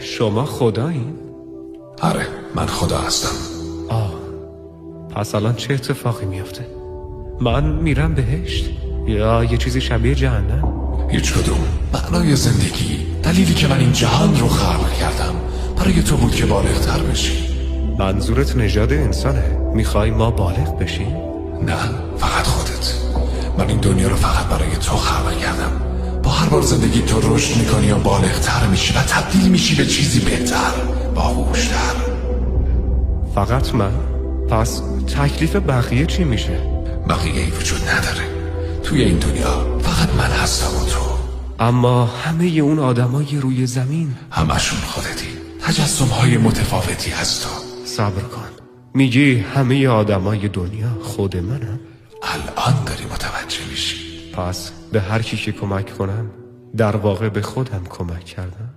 شما خدایین؟ آره، من خدا هستم. پس الان چه اتفاقی میفته؟ من میرم بهشت یا یه چیزی شبیه جهنم؟ هیچ کدوم. معنای زندگی، دلیلی که من این جهان رو خلق کردم برای تو بود که بالغ‌تر بشی. منظورت نژاد انسانه؟ میخوای ما بالغ بشیم؟ نه، فقط خودت. من این دنیا رو فقط برای تو خلق کردم. با هر بار زندگی تو رشد میکنی و بالغ‌تر میشی و تبدیل میشی به چیزی بهتر، باهوش‌تر. فقط من؟ پس تکلیف بقیه چی میشه؟ بقیه‌ای وجود نداره. توی این دنیا فقط من هستم و تو. اما همه اون آدمای روی زمین همشون خودتی. تجسم‌های متفاوتی از تو. صبر کن، میگی همه آدمای دنیا خود منم؟ الان داری متوجه میشی. پس به هر کی که کمک کنم در واقع به خودم کمک کردم.